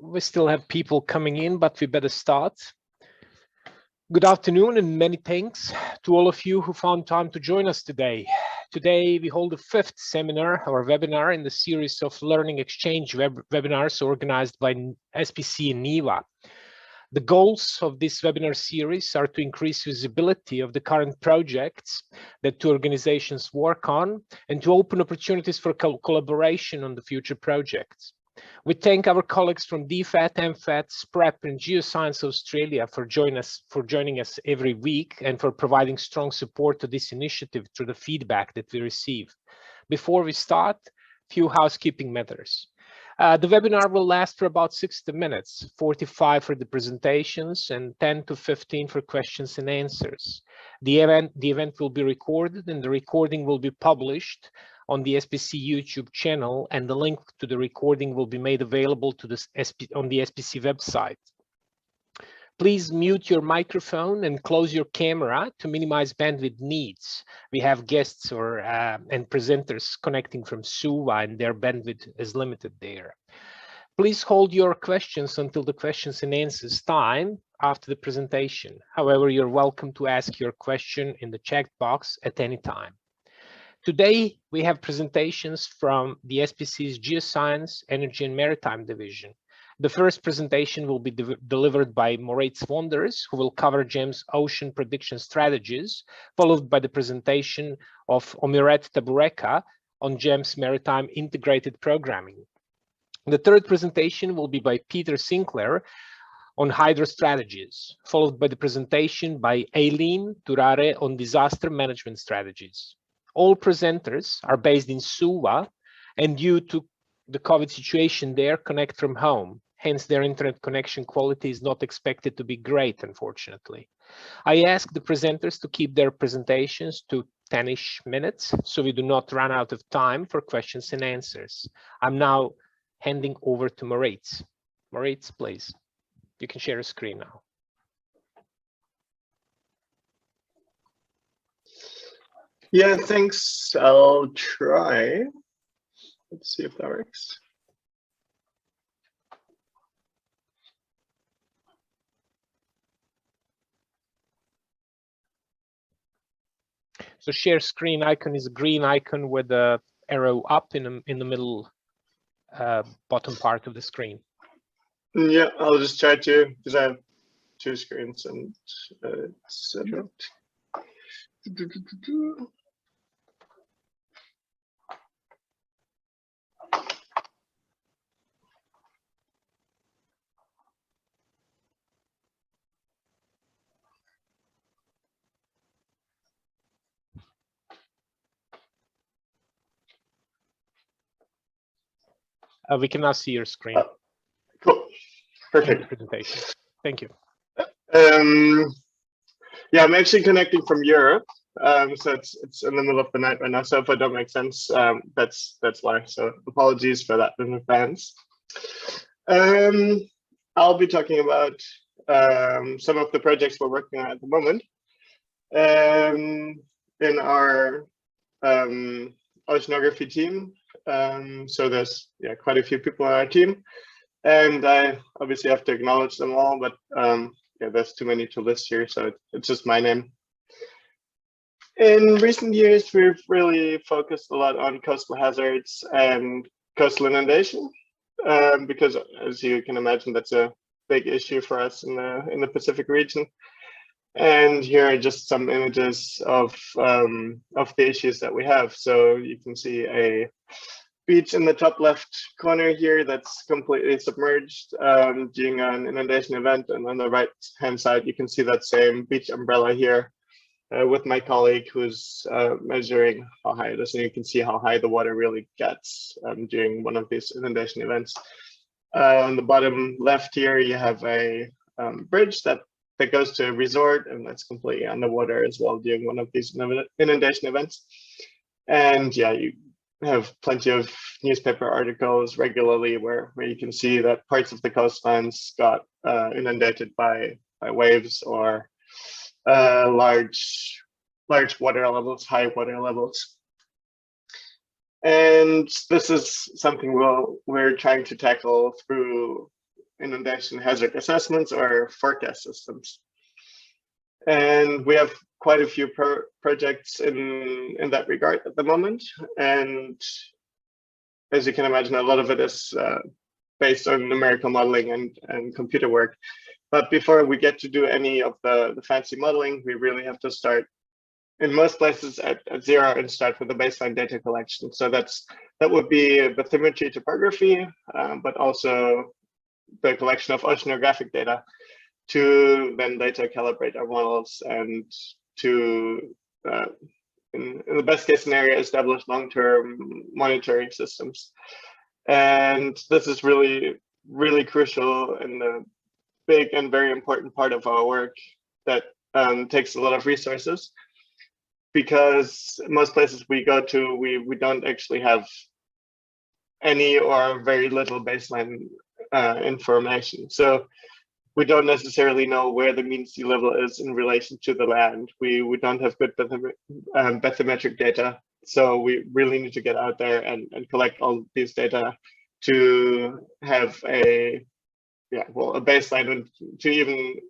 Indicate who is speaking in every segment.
Speaker 1: We still have people coming in, but we better start. Good afternoon and many thanks to all of you who found time to join us today. Today we hold the 5th seminar or webinar in the series of learning exchange webinars organized by SPC and NIWA. The goals of this webinar series are to increase visibility of the current projects that two organizations work on and to open opportunities for collaboration on the future projects. We thank our colleagues from DFAT, MFAT, SPREP, and Geoscience Australia for joining us every week and for providing strong support to this initiative through the feedback that we receive. Before we start, few housekeeping matters. The webinar will last for about 60 minutes, 45 for the presentations and 10 to 15 for questions and answers. The event will be recorded and the recording will be published on the SPC YouTube channel, and the link to the recording will be made available to on the SPC website. Please mute your microphone and close your camera to minimize bandwidth needs. We have guests and presenters connecting from SUA and their bandwidth is limited there. Please hold your questions until the questions and answers time after the presentation. However, you're welcome to ask your question in the chat box at any time. Today, we have presentations from the SPC's Geoscience, Energy and Maritime Division. The first presentation will be delivered by Moritz Wonders, who will cover GEM's ocean prediction strategies, followed by the presentation of Omiret Tabureka on GEM's maritime integrated programming. The third presentation will be by Peter Sinclair on hydro strategies, followed by the presentation by Aileen Turare on disaster management strategies. All presenters are based in SUA, and due to the COVID situation there, connect from home. Hence, their internet connection quality is not expected to be great, unfortunately. I ask the presenters to keep their presentations to 10-ish minutes, so we do not run out of time for questions and answers. I'm now handing over to Moritz. Moritz, please. You can share a screen now.
Speaker 2: Yeah, thanks. I'll try. Let's see if that works.
Speaker 1: So share screen icon is a green icon with the arrow up in the middle bottom part of the screen.
Speaker 2: Yeah, I'll just try to, because I have two screens and it's
Speaker 1: Sure. We can now see your screen.
Speaker 2: Cool. Perfect.
Speaker 1: Presentation. Thank you.
Speaker 2: Yeah, I'm actually connecting from Europe, so it's in the middle of the night right now. So if I don't make sense, that's why. So apologies for that in advance. I'll be talking about some of the projects we're working on at the moment in our oceanography team. So there's quite a few people on our team, and I obviously have to acknowledge them all, but yeah, there's too many to list here, so it's just my name. In recent years, we've really focused a lot on coastal hazards and coastal inundation, because as you can imagine, that's a big issue for us in the Pacific region. And here are just some images of the issues that we have. So you can see a beach in the top left corner here that's completely submerged during an inundation event, and on the right hand side you can see that same beach umbrella here with my colleague who's measuring how high it is, and you can see how high the water really gets during one of these inundation events. On the bottom left here you have a bridge that goes to a resort, and that's completely underwater as well during one of these inundation events. And yeah, you have plenty of newspaper articles regularly where you can see that parts of the coastlines got inundated by waves or large water levels, high water levels. And this is something we're trying to tackle through inundation hazard assessments or forecast systems. And we have quite a few projects in that regard at the moment. And as you can imagine, a lot of it is based on numerical modeling and computer work. But before we get to do any of the fancy modeling, we really have to start in most places at zero and start with the baseline data collection. So that would be bathymetry topography, but also the collection of oceanographic data to then later calibrate our models and to, in the best case scenario, establish long-term monitoring systems. And this is really, really crucial and a big and very important part of our work that takes a lot of resources, because most places we go to, we don't actually have any or very little baseline information. So we don't necessarily know where the mean sea level is in relation to the land. We don't have good bathymetric data. So we really need to get out there and collect all these data to have a baseline and to even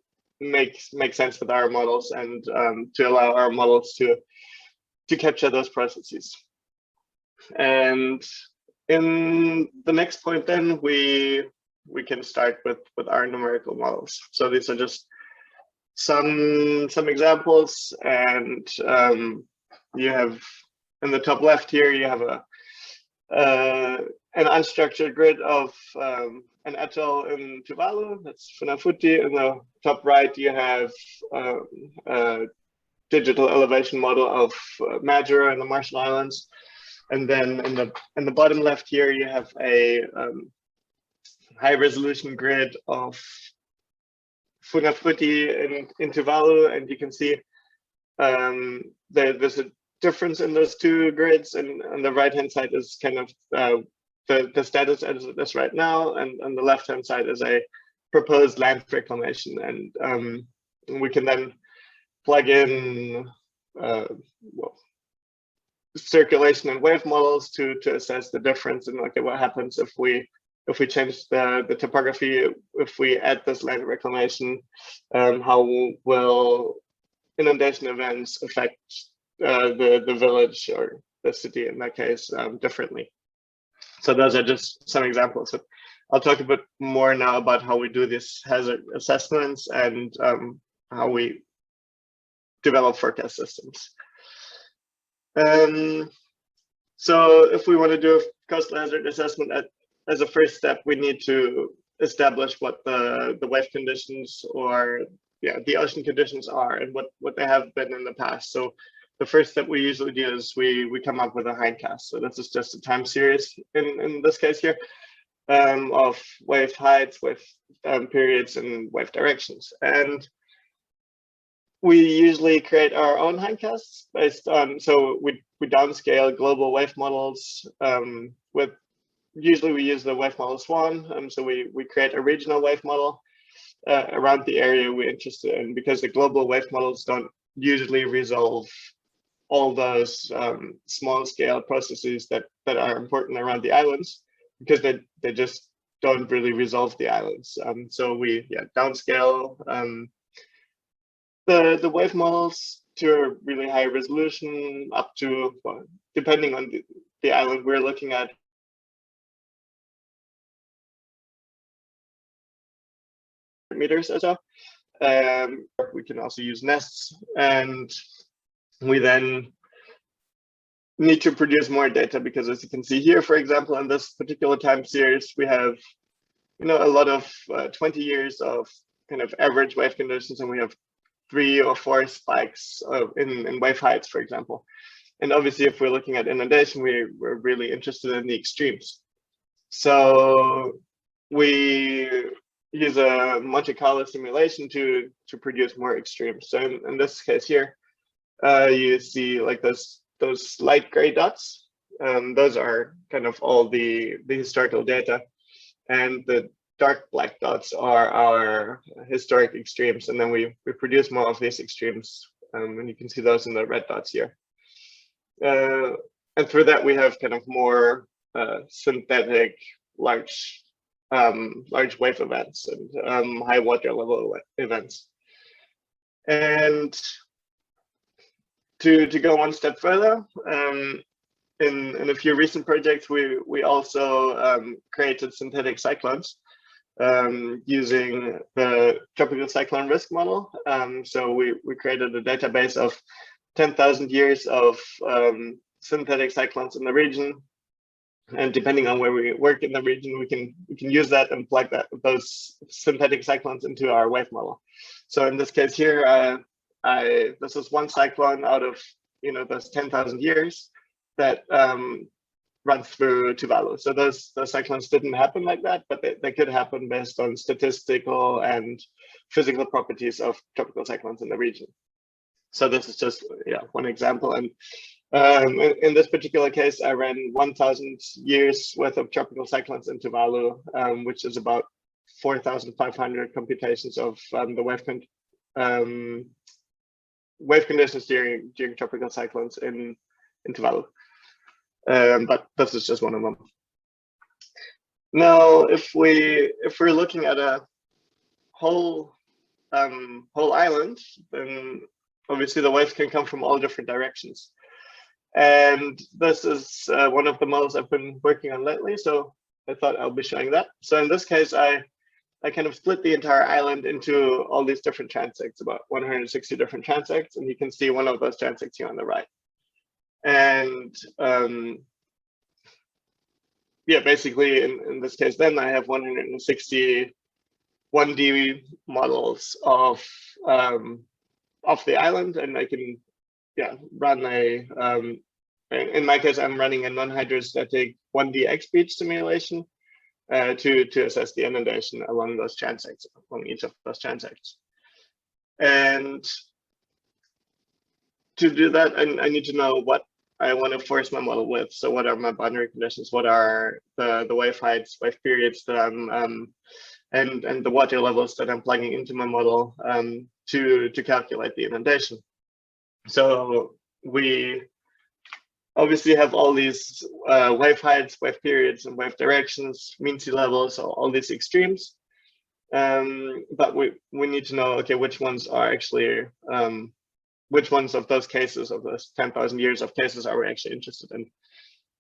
Speaker 2: make sense with our models and to allow our models to capture those processes. And in the next point, then we can start with our numerical models. So these are just some examples, and you have in the top left here you have an unstructured grid of an atoll in Tuvalu, that's Funafuti. In the top right you have a digital elevation model of Majuro and the Marshall Islands, and then in the bottom left here you have a high resolution grid of Funafuti in Tuvalu, and you can see there's a difference in those two grids, and on the right hand side is kind of the status as it is right now, and on the left hand side is a proposed land reclamation, and we can then plug in circulation and wave models to assess the difference and look at what happens if we change the topography, if we add this land reclamation, how will inundation events affect the village or the city in that case differently. So those are just some examples. I'll talk a bit more now about how we do these hazard assessments and how we develop forecast systems. So if we want to do a coastal hazard assessment as a first step, we need to establish what the wave conditions or the ocean conditions are and what they have been in the past. So the first step we usually do is we come up with a hindcast. So this is just a time series in this case here of wave heights, wave periods, and wave directions. And we usually create our own hindcasts based on, so we downscale global wave models with, usually we use the wave model SWAN. So we create a regional wave model around the area we're interested in, because the global wave models don't usually resolve all those small scale processes that are important around the islands, because they just don't really resolve the islands. So we downscale the wave models to a really high resolution, up to, well, depending on the island we're looking at, meters or so. We can also use nests, and we then need to produce more data, because as you can see here, for example, in this particular time series, we have a lot of 20 years of kind of average wave conditions, and we have 3 or 4 spikes in wave heights, for example. And obviously, if we're looking at inundation, we're really interested in the extremes. So we use a Monte Carlo simulation to produce more extremes. So in this case here, you see like those light gray dots. Those are kind of all the historical data, and the dark black dots are our historic extremes, and then we produce more of these extremes, and you can see those in the red dots here. And through that we have kind of more synthetic large large wave events and high water level events. And to go one step further, in a few recent projects, we also created synthetic cyclones using the tropical cyclone risk model. So we created a database of 10,000 years of synthetic cyclones in the region, and depending on where we work in the region, we can use that and plug those synthetic cyclones into our wave model. So in this case here, this is one cyclone out of those 10,000 years that run through Tuvalu. So those cyclones didn't happen like that, but they could happen based on statistical and physical properties of tropical cyclones in the region. So this is just one example. And in this particular case, I ran 1,000 years worth of tropical cyclones in Tuvalu, which is about 4,500 computations of the wave conditions during tropical cyclones in Tuvalu. But this is just one of them. Now, if we're looking at a whole island, then obviously the waves can come from all different directions. And this is one of the models I've been working on lately, so I thought I'll be showing that. So in this case, I kind of split the entire island into all these different transects, about 160 different transects, and you can see one of those transects here on the right. And basically in this case, then I have 160 1D models of the island, and I can run in my case, I'm running a non-hydrostatic 1D X-beach simulation to assess the inundation along those transects, along each of those transects. And to do that, I need to know what I want to force my model with. So what are my boundary conditions? What are the wave heights, wave periods that I'm and the water levels that I'm plugging into my model to calculate the inundation. So we obviously have all these wave heights, wave periods, and wave directions, mean sea levels, so all these extremes. But we need to know, okay, which ones are actually, which ones of those cases, of those 10,000 years of cases, are we actually interested in?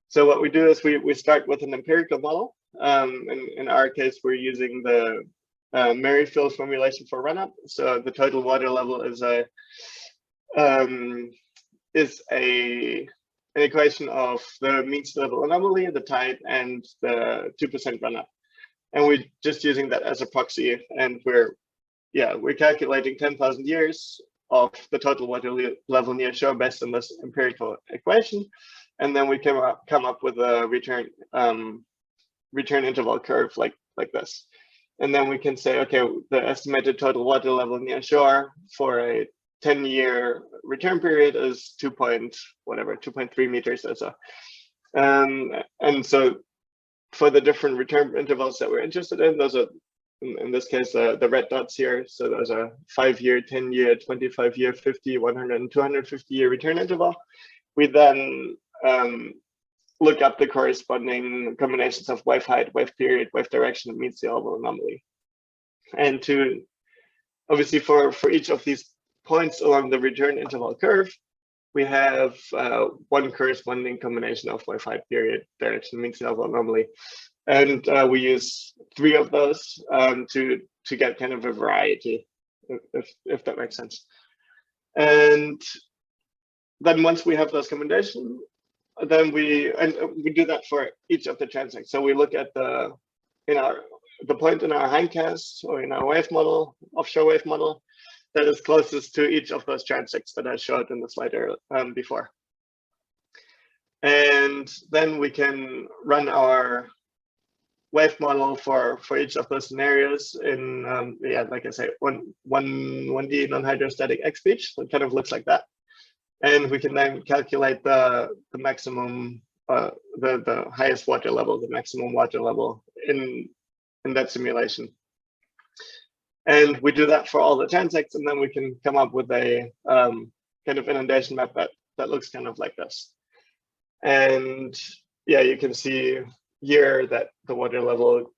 Speaker 2: So what we do is we start with an empirical model. In our case, we're using the Merrifield formulation for runup. So the total water level is an equation of the mean sea level anomaly, the tide, and the 2% runup. And we're just using that as a proxy, and we're calculating 10,000 years of the total water level near shore based on this empirical equation, and then we come up with a return interval curve like this, and then we can say, okay, the estimated total water level near shore for a 10-year return period is 2.3 meters or so, and so for the different return intervals that we're interested in, those are, in this case, the red dots here. So those are 5-year, 10-year, 25-year, 50, 100, and 250-year return interval. We then look up the corresponding combinations of wave height, wave period, wave direction, and mean sea level anomaly. And to obviously for each of these points along the return interval curve, we have one corresponding combination of wave height, period, direction, mean sea level anomaly. And we use 3 of those to get kind of a variety, if that makes sense. And then once we have those combinations, then we do that for each of the transects. So we look at the point in our hindcast or in our wave model, offshore wave model, that is closest to each of those transects that I showed in the slide before. And then we can run our wave model for each of those scenarios in like I say, 1D non-hydrostatic X-beach. So it kind of looks like that, and we can then calculate the maximum, the highest water level, the maximum water level in that simulation. And we do that for all the transects, and then we can come up with a kind of inundation map that looks kind of like this. And you can see here that the water level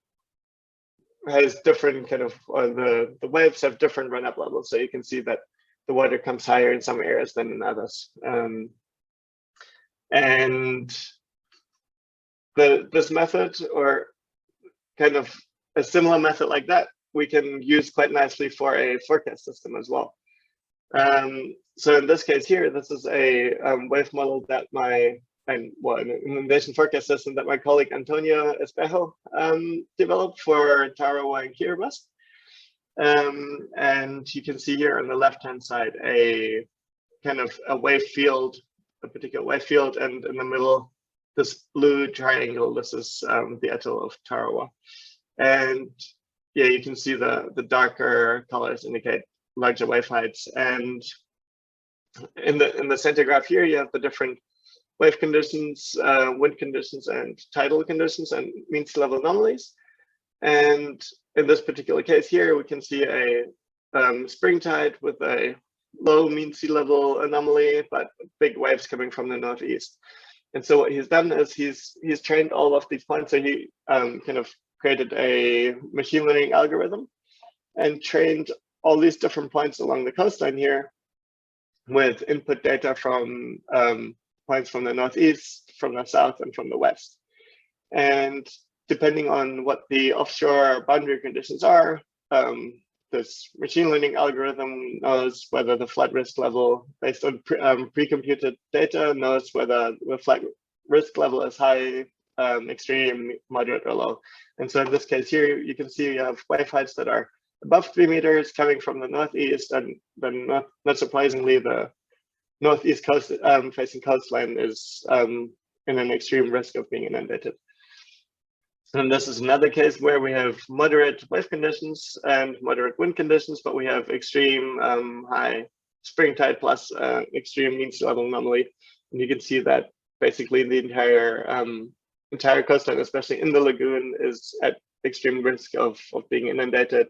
Speaker 2: has different kind of, the waves have different run-up levels. So you can see that the water comes higher in some areas than in others. And this method, or kind of a similar method like that, we can use quite nicely for a forecast system as well. So in this case here, this is a wave model that an inundation forecast system that my colleague Antonio Espejo developed for Tarawa and Kiribati. And you can see here on the left-hand side a kind of a wave field, a particular wave field, and in the middle, this blue triangle, this is the atoll of Tarawa. And yeah, you can see the darker colors indicate larger wave heights. And in the center graph here, you have the different wave conditions, wind conditions, and tidal conditions, and mean sea level anomalies. And in this particular case here, we can see a spring tide with a low mean sea level anomaly, but big waves coming from the northeast. And so what he's done is he's trained all of these points. So he kind of created a machine learning algorithm and trained all these different points along the coastline here with input data from points from the northeast, from the south, and from the west. And depending on what the offshore boundary conditions are, this machine learning algorithm knows whether the flood risk level, based on pre-computed data, knows whether the flood risk level is high, extreme, moderate, or low. And so in this case here, you can see you have wave heights that are above 3 meters coming from the northeast, and then not surprisingly, the northeast coast facing coastline is in an extreme risk of being inundated. And this is another case where we have moderate wave conditions and moderate wind conditions, but we have extreme high spring tide plus extreme mean sea level anomaly. And you can see that basically the entire coastline, especially in the lagoon, is at extreme risk of being inundated.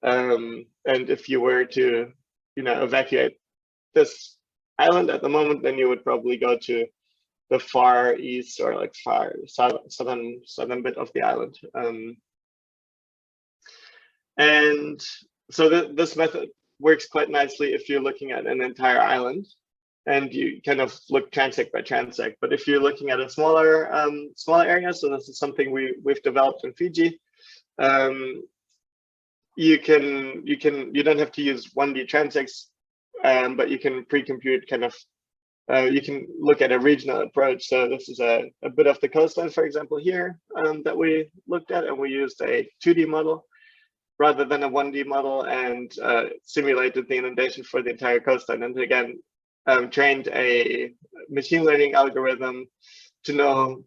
Speaker 2: And if you were to, evacuate this island at the moment, then you would probably go to the far east or like far southern bit of the island. And so this method works quite nicely if you're looking at an entire island and you kind of look transect by transect. But if you're looking at a smaller area, so this is something we've developed in Fiji, you don't have to use 1D transects, but you can pre-compute kind of, you can look at a regional approach. So this is a bit of the coastline, for example, here that we looked at, and we used a 2D model rather than a 1D model, and simulated the inundation for the entire coastline. And again, trained a machine learning algorithm to know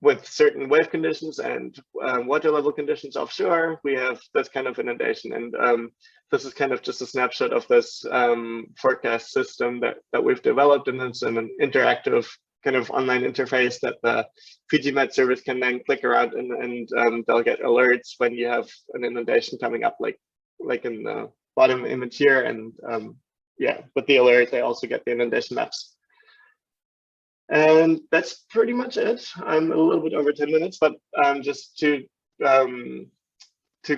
Speaker 2: with certain wave conditions and water level conditions offshore, we have this kind of inundation. And this is kind of just a snapshot of this forecast system that we've developed, and it's an interactive kind of online interface that the Fiji Met service can then click around, and they'll get alerts when you have an inundation coming up, like in the bottom image here. And yeah, with the alert, they also get the inundation maps. And that's pretty much it. I'm a little bit over 10 minutes, but just to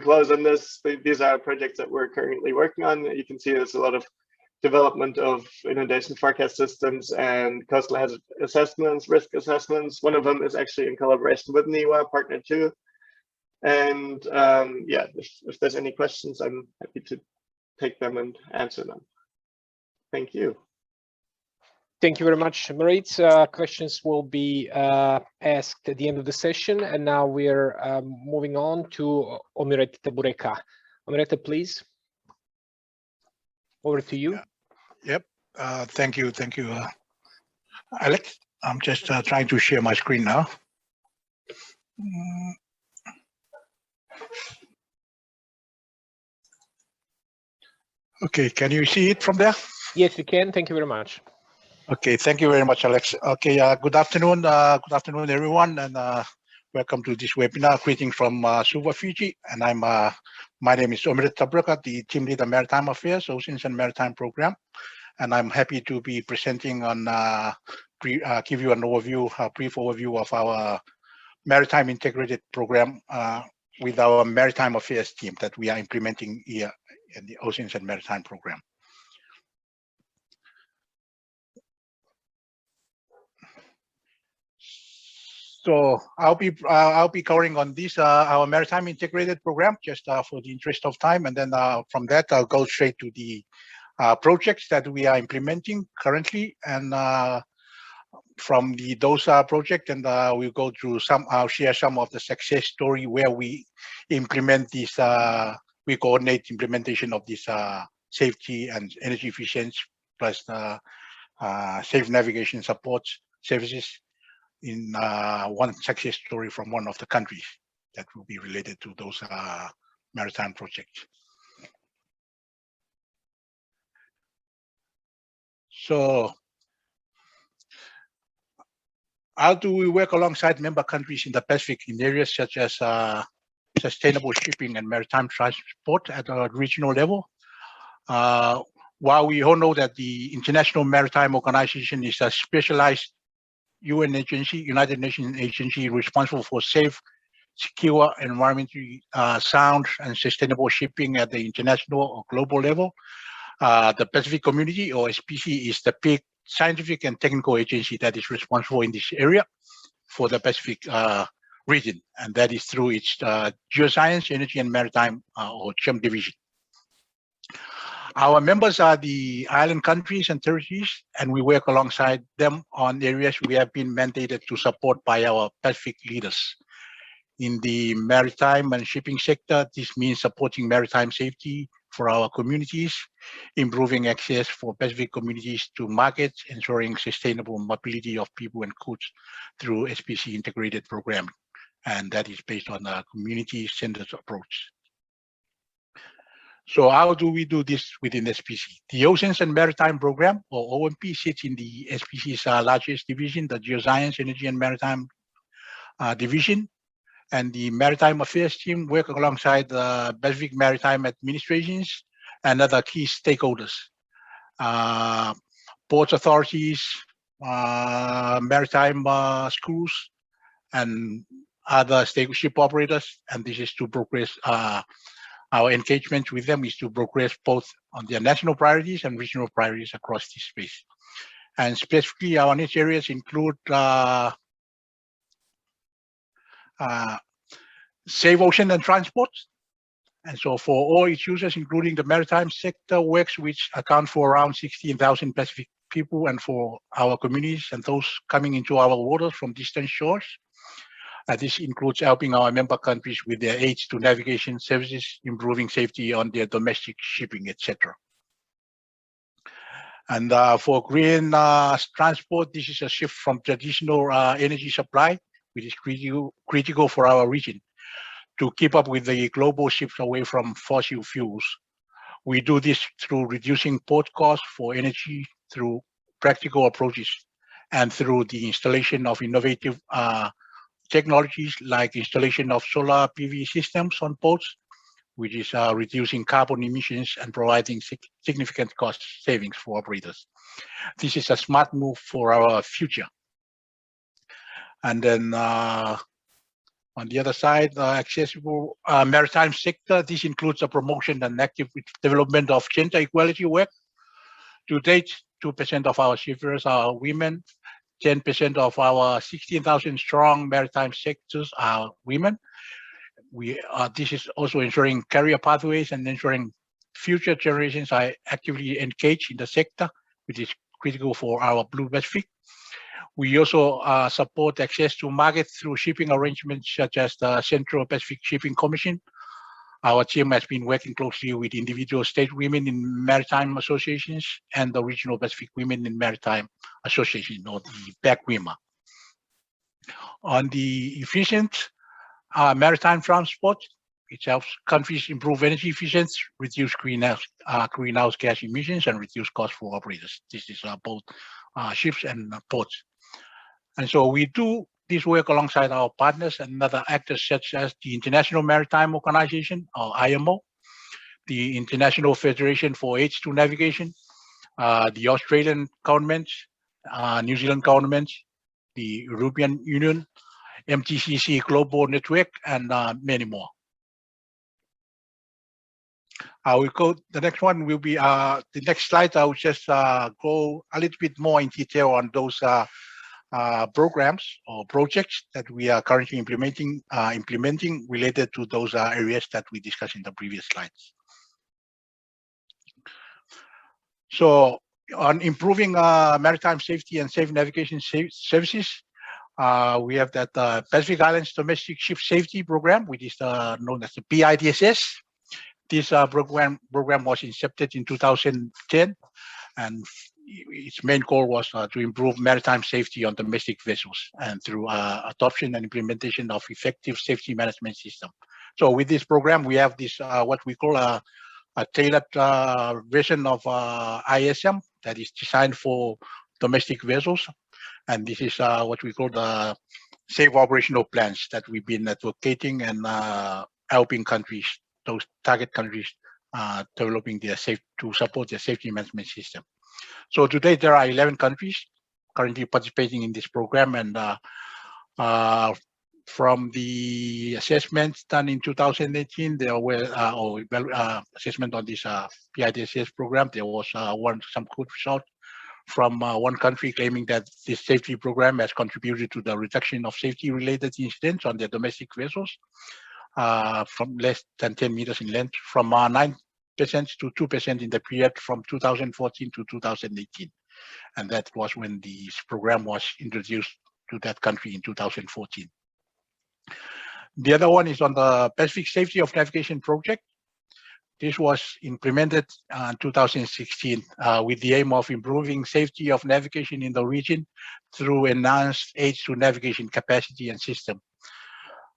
Speaker 2: close on this, these are projects that we're currently working on. You can see there's a lot of development of inundation forecast systems and coastal hazard assessments, risk assessments. One of them is actually in collaboration with NIWA, partner 2. And yeah, if there's any questions, I'm happy to take them and answer them. Thank you.
Speaker 1: Thank you very much, Marit. Questions will be asked at the end of the session. And now we're moving on to Omirete Bureka. Omirete, please. Over to you.
Speaker 3: Yep. Thank you. Thank you, Alex. I'm just trying to share my screen now. Okay, can you see it from there?
Speaker 1: Yes, we can. Thank you very much.
Speaker 3: Okay, thank you very much, Alex. Okay, good afternoon, everyone, and welcome to this webinar. Greetings from Suva, Fiji, and my name is Omirete Bureka, the team leader Maritime Affairs, Oceans and Maritime Program, and I'm happy to be presenting on give you an overview, a brief overview of our Maritime Integrated Program with our Maritime Affairs team that we are implementing here in the Oceans and Maritime Program. So I'll be covering on this our Maritime Integrated Program just for the interest of time, and then from that I'll go straight to the projects that we are implementing currently, and from those project, and we'll go through I'll share some of the success story where we implement this. We coordinate implementation of this safety and energy efficiency plus safe navigation support services in one success story from one of the countries that will be related to those maritime projects. So how do we work alongside member countries in the Pacific in areas such as sustainable shipping and maritime transport at a regional level? While we all know that the International Maritime Organization is a specialized UN agency, United Nations agency responsible for safe, secure, environmentally sound and sustainable shipping at the international or global level, the Pacific Community, or SPC, is the big scientific and technical agency that is responsible in this area for the Pacific region, and that is through its Geoscience, Energy and Maritime, or GEM division. Our members are the island countries and territories, and we work alongside them on areas we have been mandated to support by our Pacific leaders. In the maritime and shipping sector, this means supporting maritime safety for our communities, improving access for Pacific communities to markets, ensuring sustainable mobility of people and goods through SPC integrated program. And that is based on a community-centered approach. So how do we do this within SPC? The Oceans and Maritime Program, or OMP, sits in the SPC's largest division, the Geoscience, Energy and Maritime division. And the Maritime Affairs team work alongside the Pacific Maritime Administrations and other key stakeholders, ports authorities, maritime schools, and other ship operators. And this is to progress our engagement with them is to progress both on their national priorities and regional priorities across this space. And specifically, our niche areas include safe ocean and transport. And so for all its users, including the maritime sector works, which account for around 16,000 Pacific people, and for our communities and those coming into our waters from distant shores. This includes helping our member countries with their aids to navigation services, improving safety on their domestic shipping, etc. And for green transport, this is a shift from traditional energy supply, which is critical for our region, to keep up with the global shift away from fossil fuels. We do this through reducing port costs for energy through practical approaches and through the installation of innovative technologies like installation of solar PV systems on boats, which is reducing carbon emissions and providing significant cost savings for operators. This is a smart move for our future. And then on the other side, accessible maritime sector, this includes the promotion and active development of gender equality work. To date, 2% of our seafarers are women. 10% of our 16,000 strong maritime sectors are women. This is also ensuring career pathways and ensuring future generations are actively engaged in the sector, which is critical for our Blue Pacific. We also support access to markets through shipping arrangements such as the Central Pacific Shipping Commission. Our team has been working closely with individual state women in maritime associations and the Regional Pacific Women in Maritime Association, or the PAC-WIMA. On the efficient maritime transport, it helps countries improve energy efficiency, reduce greenhouse gas emissions, and reduce costs for operators. This is both ships and ports. And so we do this work alongside our partners and other actors such as the International Maritime Organization, or IMO, the International Federation for Aids to Navigation, the Australian government, New Zealand government, the European Union, MTCC Global Network, and many more. We go. The next one will be the next slide. I will just go a little bit more in detail on those programs or projects that we are currently implementing related to those areas that we discussed in the previous slides. So on improving maritime safety and safe navigation services, we have that Pacific Islands Domestic Ship Safety Program, which is known as the PIDSS. This program was incepted in 2010, and its main goal was to improve maritime safety on domestic vessels and through adoption and implementation of effective safety management system. So with this program, we have this what we call a tailored version of ISM that is designed for domestic vessels. And this is what we call the safe operational plans that we've been advocating and helping countries, those target countries, developing their to support their safety management system. So today there are 11 countries currently participating in this program, and from the assessments done in 2018, there were assessment on this PIDSS program. There was some good result from one country claiming that this safety program has contributed to the reduction of safety-related incidents on their domestic vessels from less than 10 meters in length, from 9% to 2% in the period from 2014 to 2018. And that was when this program was introduced to that country in 2014. The other one is on the Pacific Safety of Navigation Project. This was implemented in 2016 with the aim of improving safety of navigation in the region through enhanced aids to navigation capacity and system.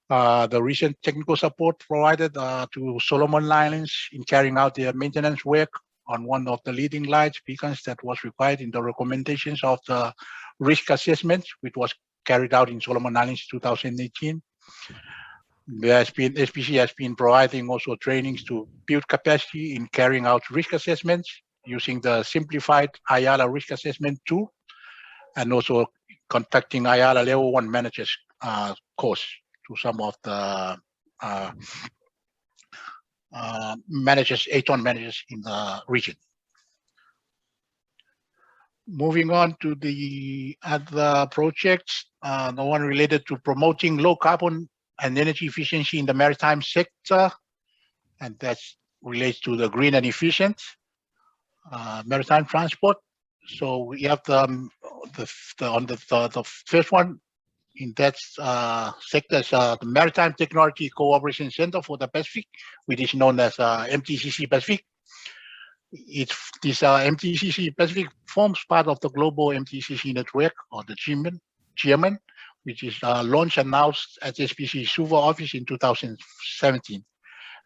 Speaker 3: The recent technical support provided to Solomon Islands in carrying out their maintenance work on one of the leading lights beacons that was required in the recommendations of the risk assessment, which was carried out in Solomon Islands 2018. SPC has been providing also trainings to build capacity in carrying out risk assessments using the simplified IALA risk assessment tool, and also conducting IALA level 1 managers course to some of the managers, ATON managers in the region. Moving on to the other projects, the one related to promoting low carbon and energy efficiency in the maritime sector, and that relates to the green and efficient maritime transport. So we have the first one in that sector is the Maritime Technology Cooperation Center for the Pacific, which is known as MTCC Pacific. This MTCC Pacific forms part of the global MTCC network, or the GMN, which is launched and announced at SPC Suva office in 2017.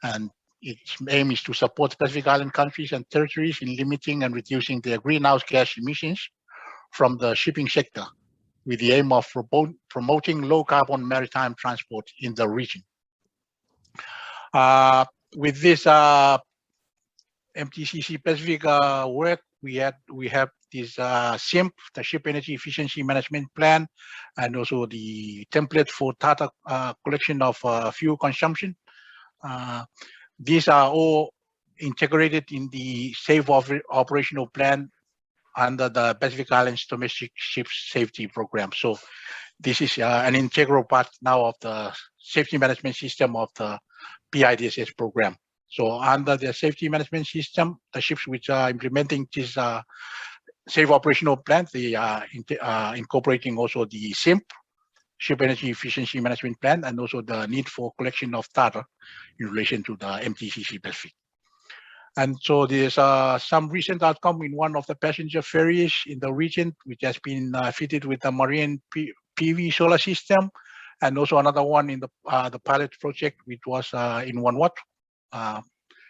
Speaker 3: And its aim is to support Pacific Island countries and territories in limiting and reducing their greenhouse gas emissions from the shipping sector, with the aim of promoting low carbon maritime transport in the region. With this MTCC Pacific work, we have this SIMP, the Ship Energy Efficiency Management Plan, and also the template for data collection of fuel consumption. These are all integrated in the Safe Operational Plan under the Pacific Islands Domestic Ship Safety Program. So this is an integral part now of the safety management system of the PIDSS program. So under the safety management system, the ships which are implementing this Safe Operational Plan, they are incorporating also the SIMP, Ship Energy Efficiency Management Plan, and also the need for collection of data in relation to the MTCC Pacific. And so there's some recent outcome in one of the passenger ferries in the region, which has been fitted with a marine PV solar system, and also another one in the pilot project, which was in Vanuatu,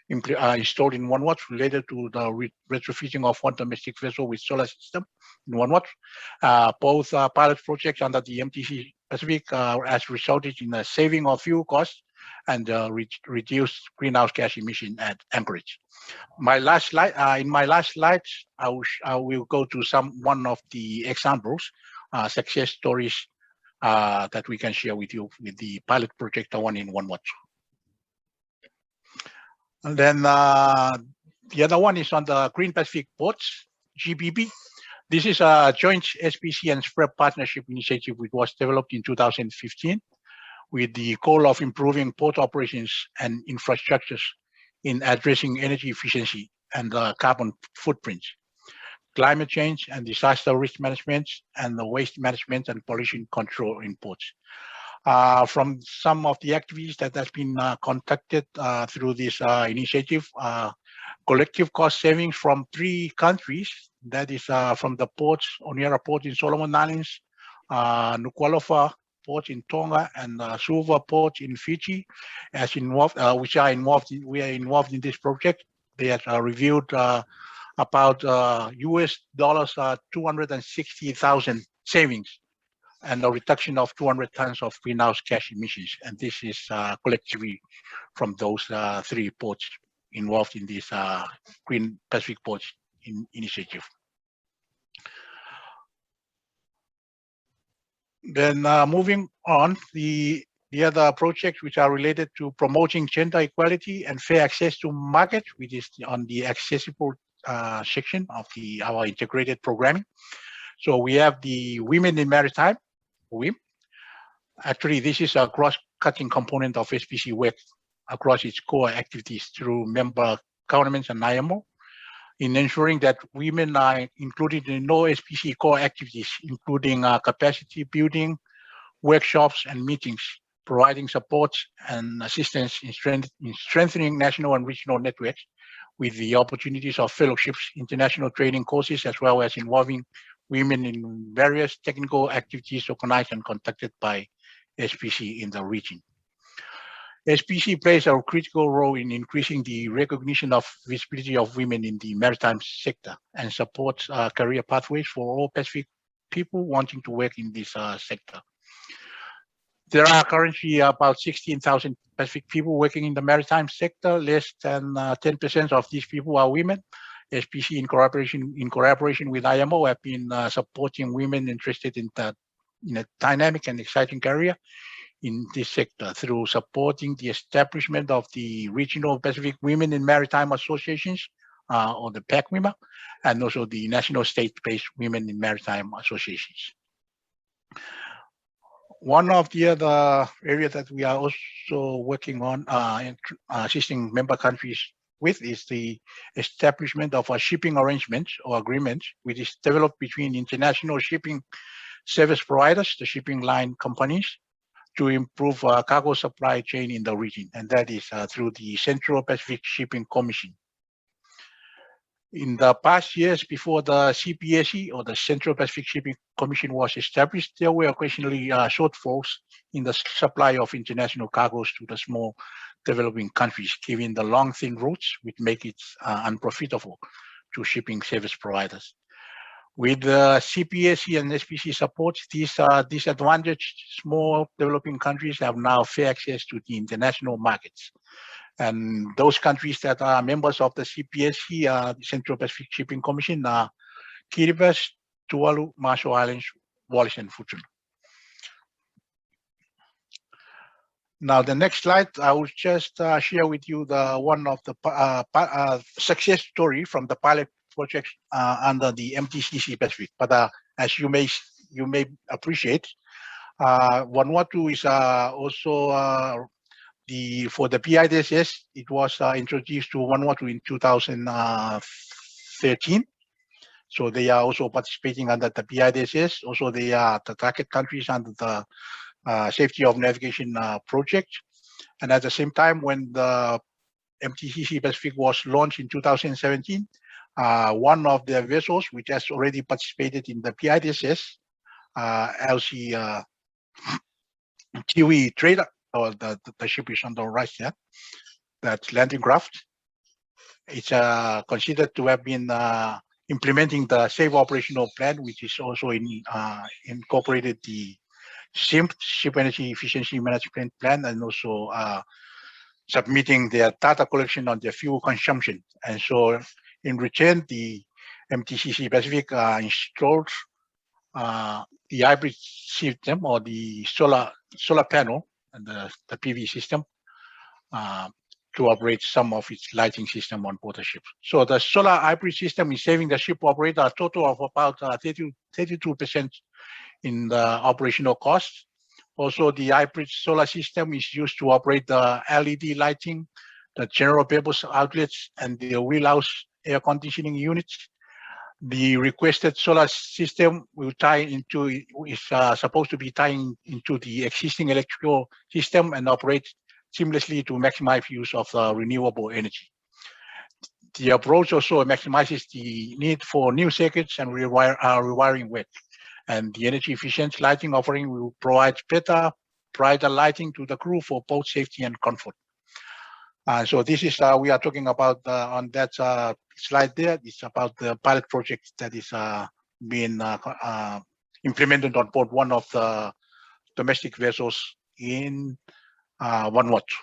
Speaker 3: installed in Vanuatu, related to the retrofitting of one domestic vessel with solar system in Vanuatu. Both pilot projects under the MTCC Pacific has resulted in a saving of fuel costs and reduced greenhouse gas emission at Anchorage. My last slide, in my last slides, I will go to one of the examples, success stories that we can share with you with the pilot project, the one in Vanuatu. And then the other one is on the Green Pacific Ports, GPP. This is a joint SPC and SPREP partnership initiative which was developed in 2015 with the goal of improving port operations and infrastructures in addressing energy efficiency and carbon footprints, climate change and disaster risk management, and the waste management and pollution control in ports. From some of the activities that has been conducted through this initiative, collective cost savings from 3 countries, that is from the ports, Oniara Port in Solomon Islands, Nuku'alofa Port in Tonga, and Suva Port in Fiji, as involved, we are involved in this project. They have reviewed about US dollars 260,000 savings and a reduction of 200 tons of greenhouse gas emissions. And this is collectively from those 3 ports involved in this Green Pacific Ports initiative. Then moving on, the other projects which are related to promoting gender equality and fair access to market, which is on the accessible section of our integrated programming. So we have the Women in Maritime, WIM. Actually, this is a cross-cutting component of SPC work across its core activities through member governments and IMO, in ensuring that women are included in all SPC core activities, including capacity building, workshops and meetings, providing support and assistance in strengthening national and regional networks with the opportunities of fellowships, international training courses, as well as involving women in various technical activities organized and conducted by SPC in the region. SPC plays a critical role in increasing the recognition of visibility of women in the maritime sector and supports career pathways for all Pacific people wanting to work in this sector. There are currently about 16,000 Pacific people working in the maritime sector. Less than 10% of these people are women. SPC, in collaboration with IMO, have been supporting women interested in a dynamic and exciting career in this sector through supporting the establishment of the Regional Pacific Women in Maritime Associations, or the PACWIMA, and also the National State-Based Women in Maritime Associations. One of the other areas that we are also working on and assisting member countries with is the establishment of a shipping arrangement or agreement which is developed between international shipping service providers, the shipping line companies, to improve cargo supply chain in the region, and that is through the Central Pacific Shipping Commission. In the past years, before the CPSC or the Central Pacific Shipping Commission was established, there were occasionally shortfalls in the supply of international cargoes to the small developing countries, given the long, thin routes, which make it unprofitable to shipping service providers. With the CPSC and SPC support, these disadvantaged small developing countries have now fair access to the international markets. And those countries that are members of the CPSC, the Central Pacific Shipping Commission, are Kiribati, Tuvalu, Marshall Islands, Wallis and Futuna. Now, the next slide, I will just share with you one of the success story from the pilot project under the MTCC Pacific. But as you may appreciate, Vanuatu is also for the PIDSS. It was introduced to Vanuatu in 2013. So they are also participating under the PIDSS. Also, they are the target countries under the Safety of Navigation project. And at the same time, when the MTCC Pacific was launched in 2017, one of the vessels which has already participated in the PIDSS, LC Kiwi Trader, or the ship is on the right here, that's landing craft. It's considered to have been implementing the Safe Operational Plan, which is also incorporated the SIMP, Ship Energy Efficiency Management Plan, and also submitting their data collection on their fuel consumption. And so in return, the MTCC Pacific installed the hybrid system or the solar panel and the PV system to operate some of its lighting system on board the ship. So the solar hybrid system is saving the ship operator a total of about 32% in the operational costs. Also, the hybrid solar system is used to operate the LED lighting, the general purpose outlets, and the wheelhouse air conditioning units. The requested solar system will is supposed to be tying into the existing electrical system and operate seamlessly to maximize use of renewable energy. The approach also maximizes the need for new circuits and rewiring work. And the energy efficient lighting offering will provide better, brighter lighting to the crew for both safety and comfort. So this is we are talking about on that slide there. It's about the pilot project that is being implemented on board one of the domestic vessels in Vanuatu.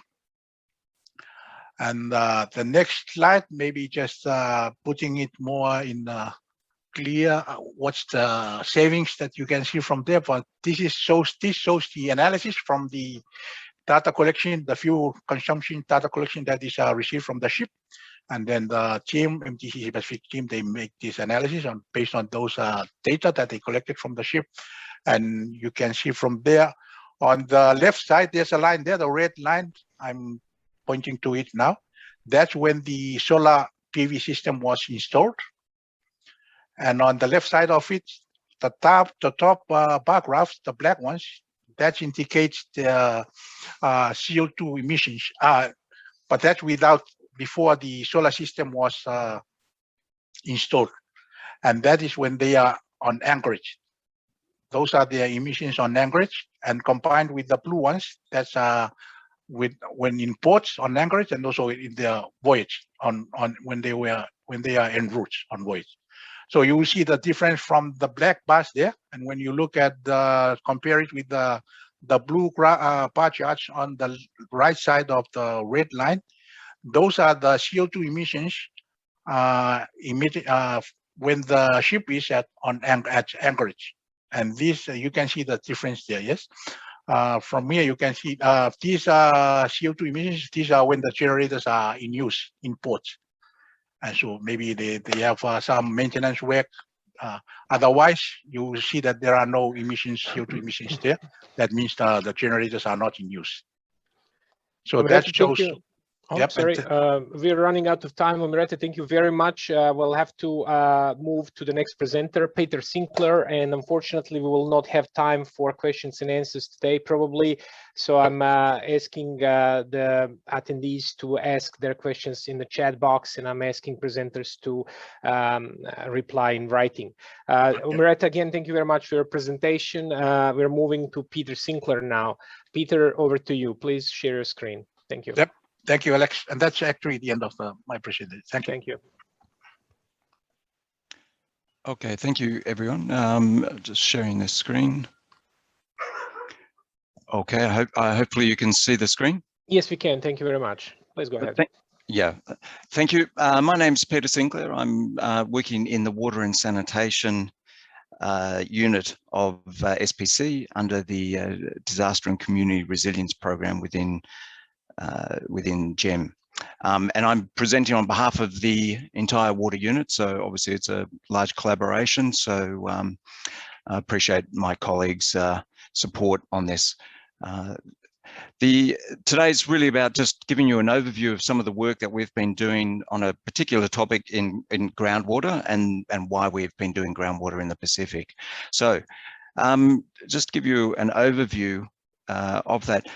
Speaker 3: And the next slide, maybe just putting it more in clear what's the savings that you can see from there. But this shows the analysis from the data collection, the fuel consumption data collection that is received from the ship. And then the team, MTCC Pacific team, they make this analysis based on those data that they collected from the ship. And you can see from there, on the left side, there's a line there, the red line, I'm pointing to it now. That's when the solar PV system was installed. And on the left side of it, the top bar graphs, the black ones, that indicates the CO2 emissions, but that's before the solar system was installed. And that is when they are on anchorage. Those are the emissions on anchorage, and combined with the blue ones, that's when in ports on anchorage, and also in their voyage when they are en route on voyage. So you will see the difference from the black bars there, and when you look at compare it with the blue bar charts on the right side of the red line, those are the CO2 emissions emitted when the ship is at anchorage. And this you can see the difference there. Yes, from here you can see these are CO2 emissions. These are when the generators are in use in ports, and so maybe they have some maintenance work. Otherwise, you will see that there are no emissions, CO2 emissions there. That means the generators are not in use. So that shows.
Speaker 1: Oh,
Speaker 3: yep,
Speaker 1: sorry, we're running out of time. Omerete, thank you very much. We'll have to move to the next presenter, Peter Sinclair, and unfortunately, we will not have time for questions and answers today, probably. So I'm asking the attendees to ask their questions in the chat box, and I'm asking presenters to reply in writing. Omerete, again, thank you very much for your presentation. We're moving to Peter Sinclair now. Peter, over to you. Please share your screen. Thank you.
Speaker 3: Yep. Thank you, Alex. And that's actually the end of my presentation. Thank you.
Speaker 1: Thank you.
Speaker 4: Okay, thank you, everyone. Just sharing this screen. Okay, hopefully you can see the screen.
Speaker 1: Yes, we can. Thank you very much. Please go ahead.
Speaker 4: Yeah, thank you. My name's Peter Sinclair. I'm working in the Water and Sanitation unit of SPC under the Disaster and Community Resilience Program within GEM. And I'm presenting on behalf of the entire water unit. So obviously it's a large collaboration. So I appreciate my colleagues' support on this. Today's really about just giving you an overview of some of the work that we've been doing on a particular topic in groundwater and why we've been doing groundwater in the Pacific. So just give you an overview of that.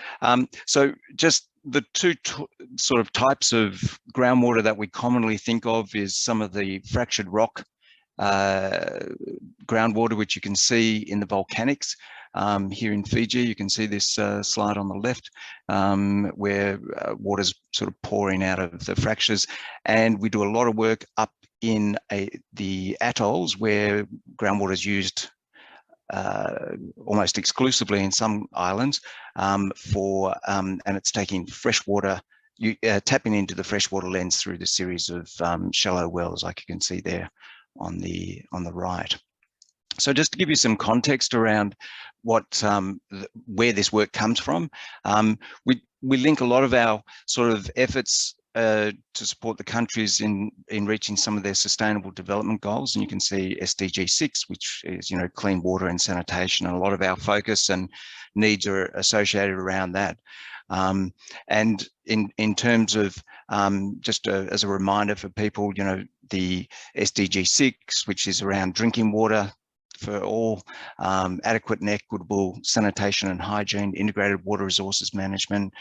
Speaker 4: So just the two sort of types of groundwater that we commonly think of is some of the fractured rock groundwater, which you can see in the volcanics. Here in Fiji, you can see this slide on the left, where water's sort of pouring out of the fractures. And we do a lot of work up in the atolls where groundwater is used almost exclusively in some islands and it's taking fresh water, tapping into the freshwater lens through the series of shallow wells, like you can see there on the right. So just to give you some context around what where this work comes from, we link a lot of our sort of efforts to support the countries in reaching some of their sustainable development goals. And you can see SDG 6, which is, you know, clean water and sanitation, and a lot of our focus and needs are associated around that. And in terms of just as a reminder for people, you know, the SDG 6, which is around drinking water for all, adequate and equitable sanitation and hygiene, integrated water resources management,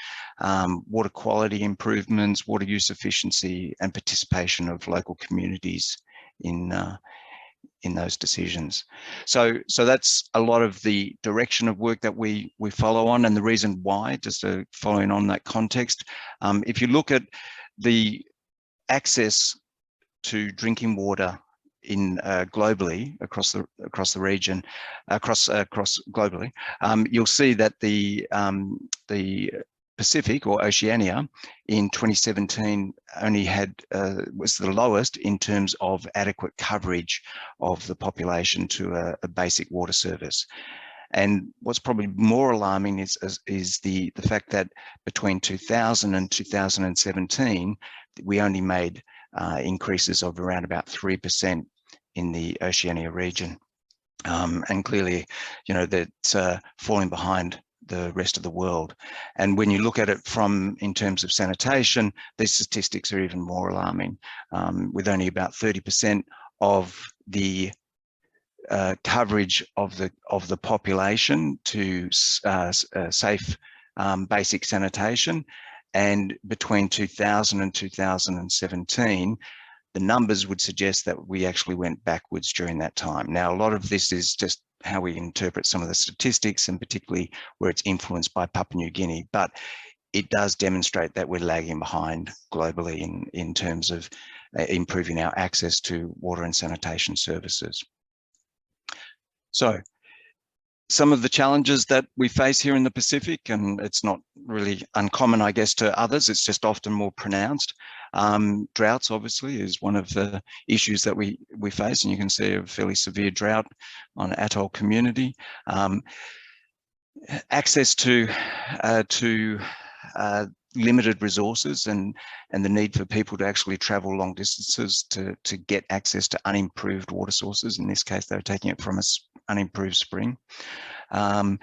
Speaker 4: water quality improvements, water use efficiency, and participation of local communities in those decisions. So that's a lot of the direction of work that we follow on, and the reason why, just following on that context. If you look at the access to drinking water in globally across the region, across globally, you'll see that the Pacific, or Oceania, in 2017 only had was the lowest in terms of adequate coverage of the population to a basic water service. And what's probably more alarming is the fact that between 2000 and 2017, we only made increases of around about 3% in the Oceania region. And clearly, you know, that's falling behind the rest of the world. And when you look at it in terms of sanitation, these statistics are even more alarming, with only about 30% of the coverage of the population to safe basic sanitation. And between 2000 and 2017, the numbers would suggest that we actually went backwards during that time. Now, a lot of this is just how we interpret some of the statistics, and particularly where it's influenced by Papua New Guinea, but it does demonstrate that we're lagging behind globally in terms of improving our access to water and sanitation services. So some of the challenges that we face here in the Pacific, and it's not really uncommon, I guess, to others, it's just often more pronounced. Droughts, obviously, is one of the issues that we face, and you can see a fairly severe drought on atoll community. Access to limited resources, and the need for people to actually travel long distances to get access to unimproved water sources. In this case, they were taking it from an unimproved spring. Some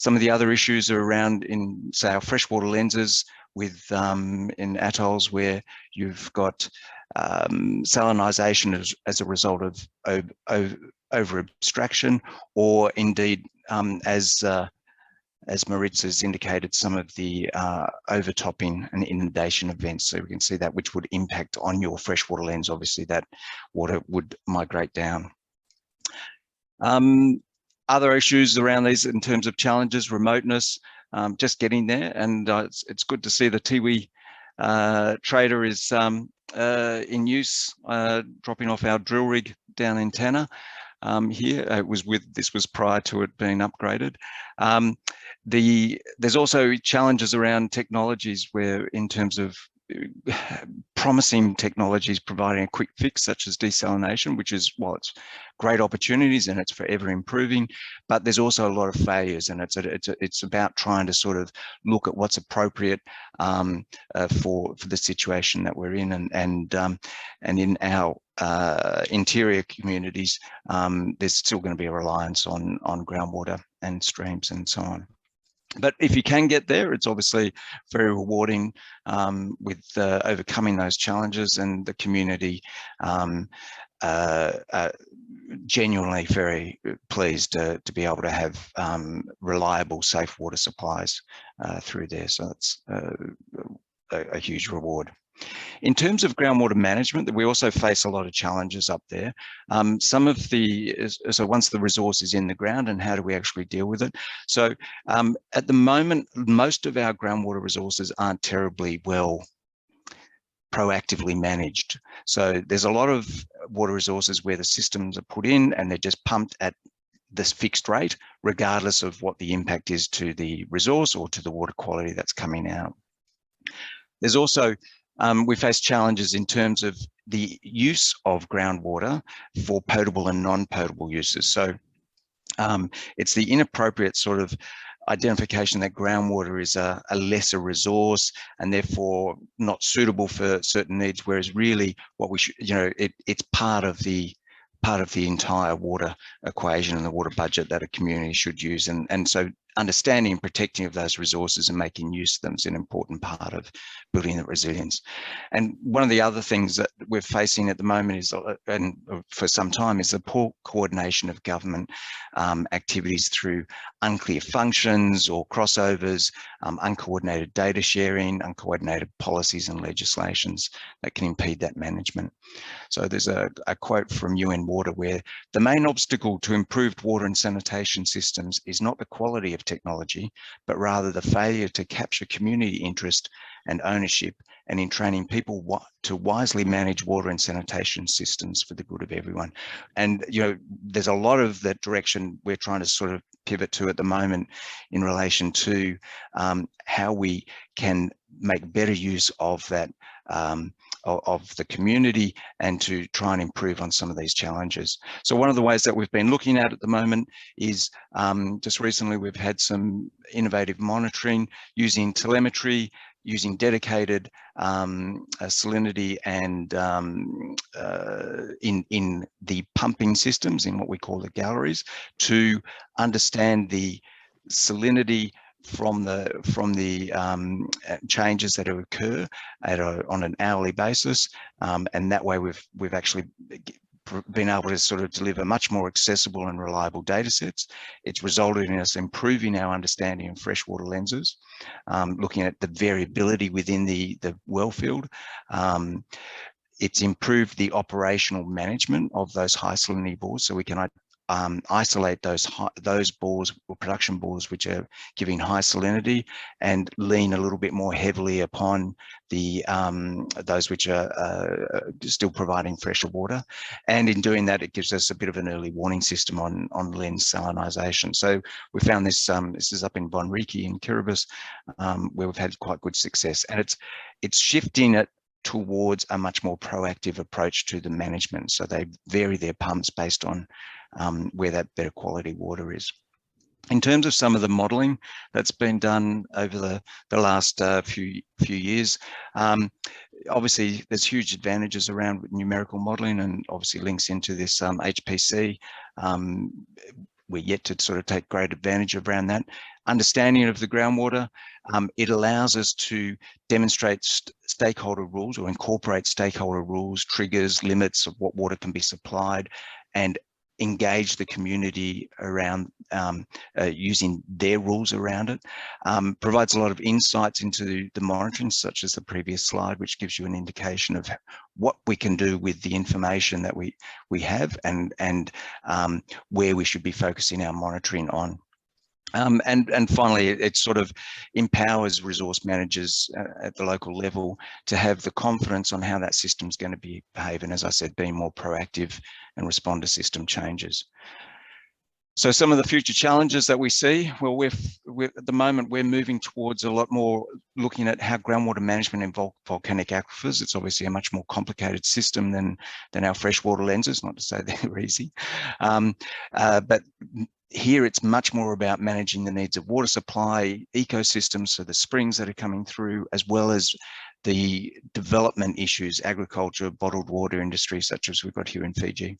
Speaker 4: of the other issues are around in, say, our freshwater lenses with in atolls where you've got salinisation as a result of over abstraction, or indeed as Maritza has indicated, some of the overtopping and inundation events. So we can see that, which would impact on your freshwater lens. Obviously, that water would migrate down. Other issues around these in terms of challenges, remoteness, just getting there. And it's good to see the Tiwi trader is in use, dropping off our drill rig down in Tanna. Here, this was prior to it being upgraded. There's also challenges around technologies where, in terms of promising technologies providing a quick fix, such as desalination, which is, well, it's great opportunities and it's forever improving, but there's also a lot of failures, and it's about trying to sort of look at what's appropriate for the situation that we're in, and in our interior communities, there's still going to be a reliance on groundwater and streams and so on. But if you can get there, it's obviously very rewarding with overcoming those challenges, and the community genuinely very pleased to be able to have reliable, safe water supplies through there. So that's a huge reward. In terms of groundwater management, we also face a lot of challenges up there. So once the resource is in the ground, and how do we actually deal with it? So at the moment, most of our groundwater resources aren't terribly well proactively managed. So there's a lot of water resources where the systems are put in and they're just pumped at this fixed rate, regardless of what the impact is to the resource or to the water quality that's coming out. There's also we face challenges in terms of the use of groundwater for potable and non-potable uses. So it's the inappropriate sort of identification that groundwater is a lesser resource and therefore not suitable for certain needs, whereas really what we should, it's part of the entire water equation and the water budget that a community should use. And so understanding and protecting of those resources and making use of them is an important part of building the resilience. And one of the other things that we're facing at the moment is, and for some time, is the poor coordination of government activities through unclear functions or crossovers, uncoordinated data sharing, uncoordinated policies and legislations that can impede that management. So there's a quote from UN Water where the main obstacle to improved water and sanitation systems is not the quality of technology, but rather the failure to capture community interest and ownership, and in training people to wisely manage water and sanitation systems for the good of everyone. And there's a lot of that direction we're trying to sort of pivot to at the moment in relation to how we can make better use of that of the community and to try and improve on some of these challenges. So one of the ways that we've been looking at the moment is just recently we've had some innovative monitoring using telemetry, using dedicated salinity and in the pumping systems, in what we call the galleries, to understand the salinity from the changes that occur on an hourly basis, and that way we've actually been able to sort of deliver much more accessible and reliable data sets. It's resulted in us improving our understanding of freshwater lenses, looking at the variability within the well field. It's improved the operational management of those high salinity bores, so we can isolate those bores or production bores which are giving high salinity and lean a little bit more heavily upon the those which are still providing fresher water. And in doing that, it gives us a bit of an early warning system on lens salinisation. So we found this this is up in Bonriki in Kiribati, where we've had quite good success, and it's shifting it towards a much more proactive approach to the management. So they vary their pumps based on where that better quality water is. In terms of some of the modelling that's been done over the last few years, obviously there's huge advantages around numerical modelling, and obviously links into this HPC. We're yet to sort of take great advantage around that. Understanding of the groundwater, it allows us to demonstrate stakeholder rules or incorporate stakeholder rules, triggers, limits of what water can be supplied, and engage the community around using their rules around it. Provides a lot of insights into the monitoring, such as the previous slide, which gives you an indication of what we can do with the information that we have, and where we should be focusing our monitoring on. And finally, it sort of empowers resource managers at the local level to have the confidence on how that system's going to behave, and as I said, being more proactive and respond to system changes. So some of the future challenges that we see, well, at the moment, we're moving towards a lot more looking at how groundwater management involves volcanic aquifers. It's obviously a much more complicated system than our freshwater lenses, not to say they're easy. But here it's much more about managing the needs of water supply, ecosystems, so the springs that are coming through, as well as the development issues, agriculture, bottled water industry, such as we've got here in Fiji.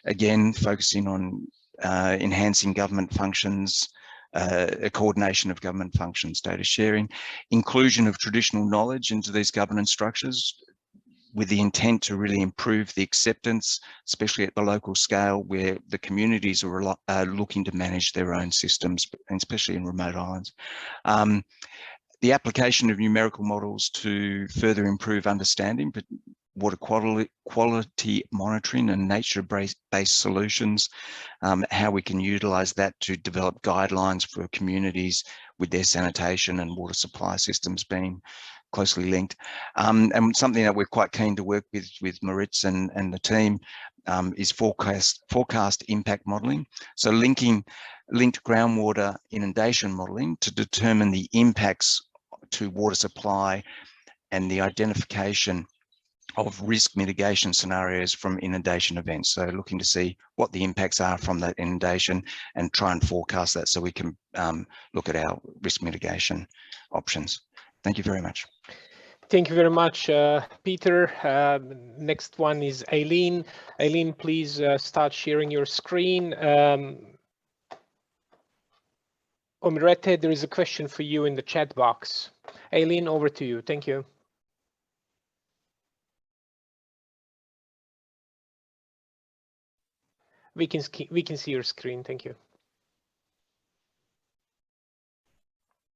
Speaker 4: Again, focusing on enhancing government functions, a coordination of government functions, data sharing, inclusion of traditional knowledge into these governance structures, with the intent to really improve the acceptance, especially at the local scale, where the communities are looking to manage their own systems, and especially in remote islands. The application of numerical models to further improve understanding, but water quality monitoring and nature-based solutions, how we can utilise that to develop guidelines for communities with their sanitation and water supply systems being closely linked. And something that we're quite keen to work with Maritz and the team is forecast impact modelling. So linked groundwater inundation modelling to determine the impacts to water supply and the identification of risk mitigation scenarios from inundation events. So looking to see what the impacts are from that inundation and try and forecast that so we can look at our risk mitigation options. Thank you very much.
Speaker 1: Thank you very much, Peter. Next one is Aileen. Aileen, please start sharing your screen. Omirete, there is a question for you in the chat box. Aileen, over to you. Thank you. We can see your screen. Thank you.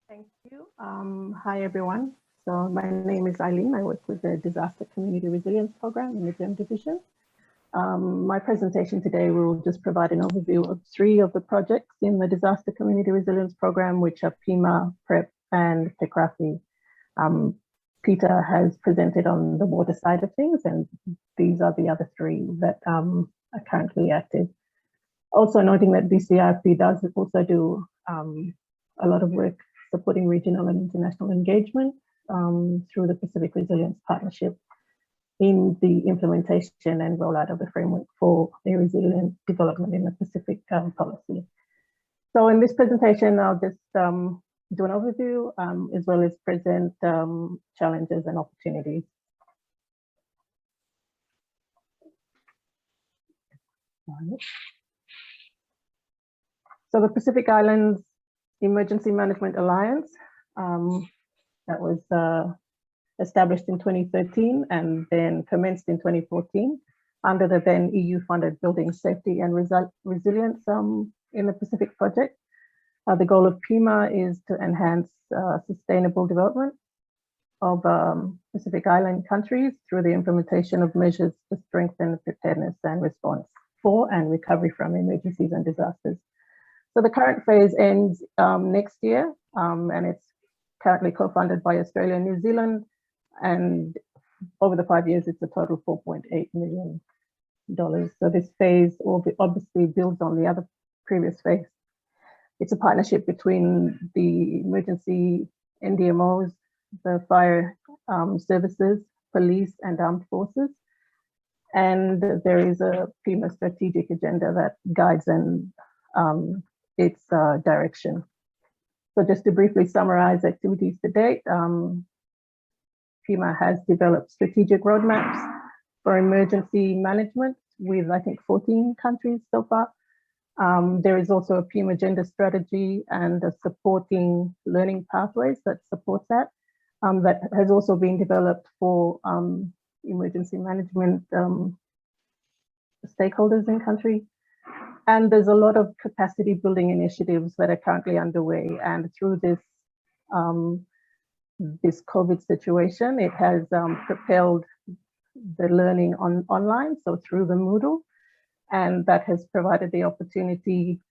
Speaker 5: Thank you. Hi, everyone. So my name is Eileen. I work with the Disaster Community Resilience Program in the GEM division. My presentation today will just provide an overview of 3 of the projects in the Disaster Community Resilience Program, which are PIMA, PREP, and PECRAFI. Peter has presented on the water side of things, and these are the other 3 that are currently active. Also noting that DCRP does also do a lot of work supporting regional and international engagement through the Pacific Resilience Partnership in the implementation and rollout of the framework for a resilient development in the Pacific policy. So in this presentation, I'll just do an overview as well as present challenges and opportunities. So the Pacific Islands Emergency Management Alliance that was established in 2013 and then commenced in 2014 under the then EU-funded Building Safety and Resilience in the Pacific project. The goal of PIMA is to enhance sustainable development of Pacific Island countries through the implementation of measures to strengthen preparedness and response for and recovery from emergencies and disasters. So the current phase ends next year, and it's currently co-funded by Australia and New Zealand. And over the 5 years, it's a total of $4.8 million. So this phase obviously builds on the other previous phase. It's a partnership between the emergency NDMOs, the fire services, police, and armed forces. And there is a PIMA strategic agenda that guides and its direction. So just to briefly summarize activities to date, PIMA has developed strategic roadmaps for emergency management with, I think, 14 countries so far. There is also a PIMA gender strategy and a supporting learning pathways that supports that. That has also been developed for emergency management stakeholders in country. And there's a lot of capacity building initiatives that are currently underway. And through this, this COVID situation, it has propelled the learning online, so through the Moodle. And that has provided the opportunity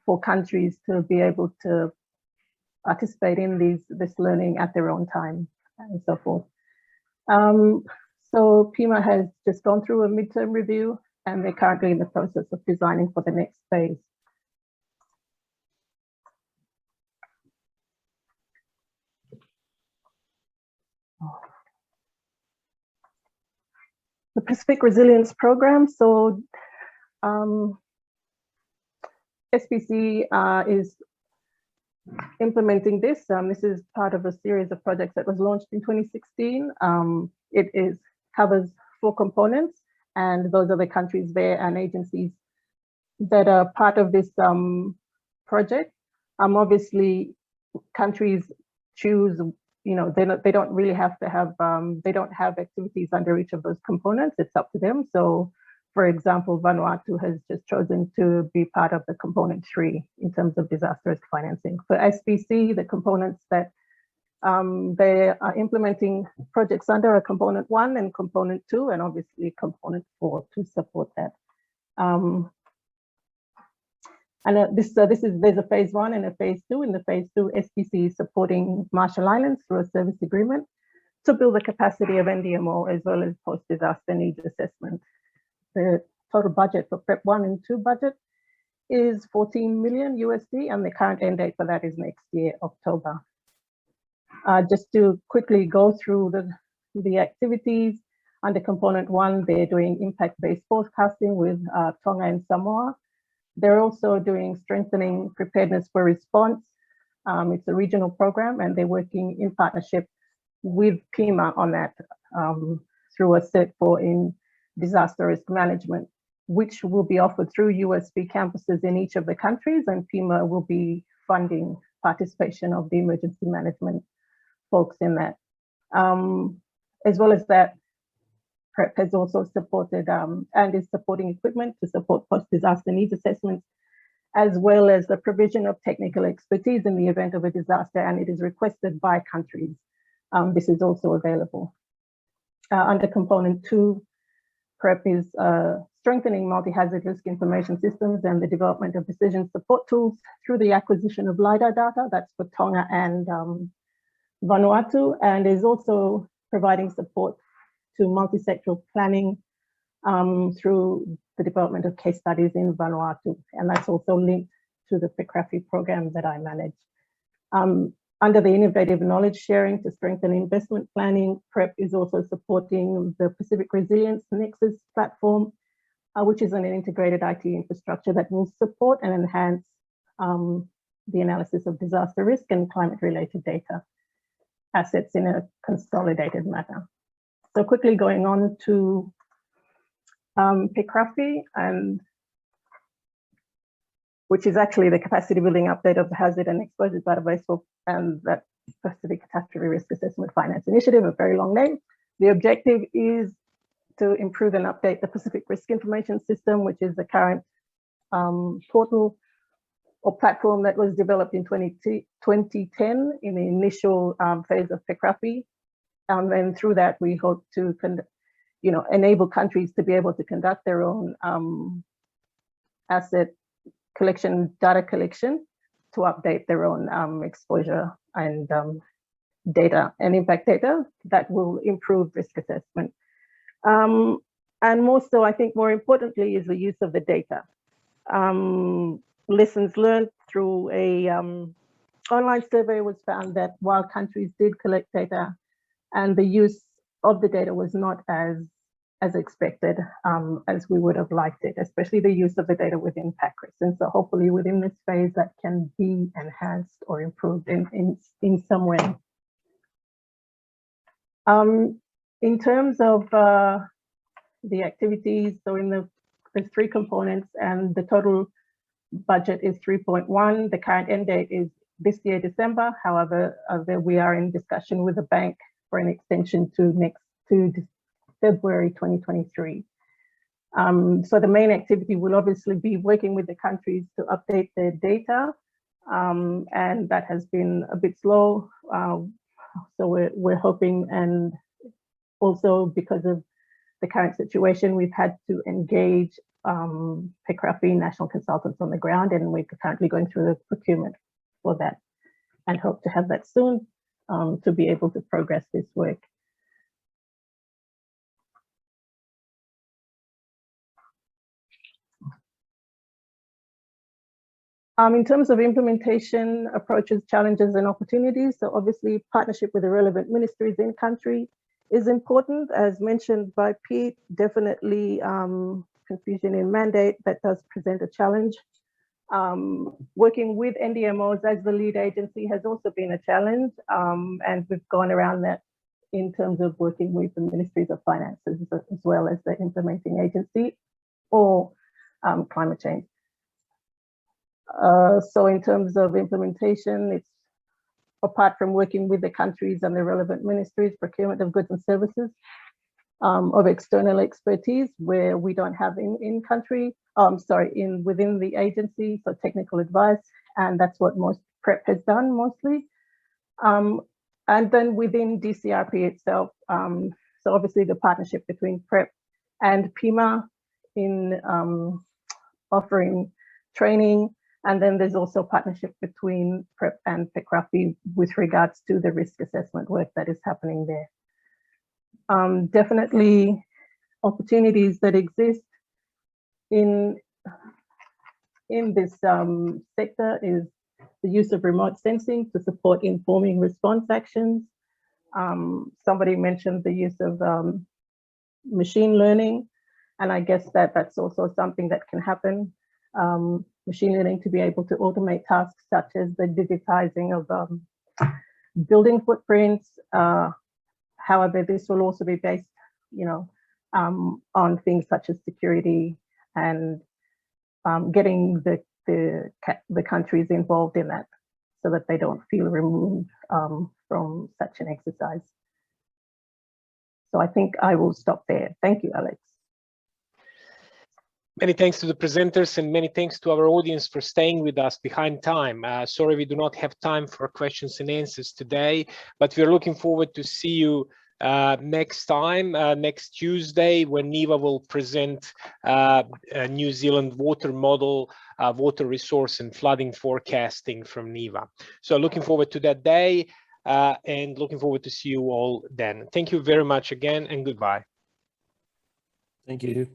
Speaker 5: for countries to be able to participate in this learning at their own time and so forth. So PIMA has just gone through a midterm review, and they're currently in the process of designing for the next phase. The Pacific Resilience Program. So SPC is implementing this. This is part of a series of projects that was launched in 2016. It covers 4 components, and those are the countries there and agencies that are part of this project. Obviously, countries choose, you know, they don't really have to have, they don't have activities under each of those components. It's up to them. So, for example, Vanuatu has just chosen to be part of the component 3 in terms of disaster risk financing. For SPC, the components that they are implementing projects under are component 1 and component 2, and obviously component 4 to support that. There's a phase 1 and a phase 2. In the phase 2, SPC is supporting Marshall Islands through a service agreement to build the capacity of NDMO as well as post-disaster needs assessment. The total budget for PREP 1 and 2 budget is $14 million USD, and the current end date for that is next year, October. Just to quickly go through the activities, Under component 1, they're doing impact-based forecasting with Tonga and Samoa. They're also doing strengthening preparedness for response. It's a regional program, and they're working in partnership with PIMA on that through a Cert 4 in disaster risk management, which will be offered through USB campuses in each of the countries, and PIMA will be funding participation of the emergency management folks in that. As well as that, PREP has also supported and is supporting equipment to support post-disaster needs assessments, as well as the provision of technical expertise in the event of a disaster, and it is requested by countries. This is also available. Under component 2, PREP is strengthening multi-hazard risk information systems and the development of decision support tools through the acquisition of LiDAR data, that's for Tonga and Vanuatu, and is also providing support to multi-sectoral planning through the development of case studies in Vanuatu, and that's also linked to the PCRAFI program that I manage. Under the innovative knowledge sharing to strengthen investment planning, PREP is also supporting the Pacific Resilience Nexus platform, which is an integrated IT infrastructure that will support and enhance the analysis of disaster risk and climate-related data assets in a consolidated manner. So quickly going on to PCRAFI, and which is actually the capacity building update of the hazard and exposure database for and that Pacific Catastrophe Risk Assessment Finance Initiative, a very long name. The objective is to improve and update the Pacific Risk Information System, which is the current portal or platform that was developed in 2010 in the initial phase of PCRAFI. And through that, we hope to enable countries to be able to conduct their own asset collection, data collection, to update their own exposure and data and impact data that will improve risk assessment. And more so, I think more importantly, is the use of the data. Lessons learned through a online survey was found that while countries did collect data and the use of the data was not as expected, as we would have liked it, especially the use of the data within PACRIS. And so hopefully within this phase that can be enhanced or improved in some way. In terms of the activities, so there's 3 components and the total budget is 3.1. The current end date is this year, December. However, we are in discussion with the bank for an extension to February 2023. So the main activity will obviously be working with the countries to update their data, and that has been a bit slow. So we're hoping, and also because of the current situation, we've had to engage PCRAFI national consultants on the ground, and we're currently going through the procurement for that and hope to have that soon to be able to progress this work. In terms of implementation approaches, challenges and opportunities, so obviously partnership with the relevant ministries in country is important, as mentioned by Pete. Definitely confusion in mandate, that does present a challenge. Working with NDMOs as the lead agency has also been a challenge, and we've gone around that in terms of working with the ministries of finances as well as the implementing agency or climate change. So in terms of implementation, it's apart from working with the countries and the relevant ministries, procurement of goods and services, of external expertise where we don't have in country, within the agency, so technical advice, and that's what most PREP has done mostly. And then within DCRP itself, so obviously the partnership between PREP and PIMA in offering training. And then there's also partnership between PREP and PCRAFI with regards to the risk assessment work that is happening there. Definitely opportunities that exist in this sector is the use of remote sensing to support informing response actions. Somebody mentioned the use of machine learning, and I guess that's also something that can happen. Machine learning to be able to automate tasks such as the digitizing of building footprints. However, this will also be based, on things such as security and getting the countries involved in that so that they don't feel removed from such an exercise. So I think I will stop there. Thank you, Alex.
Speaker 1: Many thanks to the presenters and many thanks to our audience for staying with us behind time. Sorry, we do not have time for questions and answers today, but we're looking forward to see you next time, next Tuesday, when NIWA will present a New Zealand water model, water resource and flooding forecasting from NIWA. So looking forward to that day and looking forward to see you all then. Thank you very much again and goodbye.
Speaker 6: Thank you.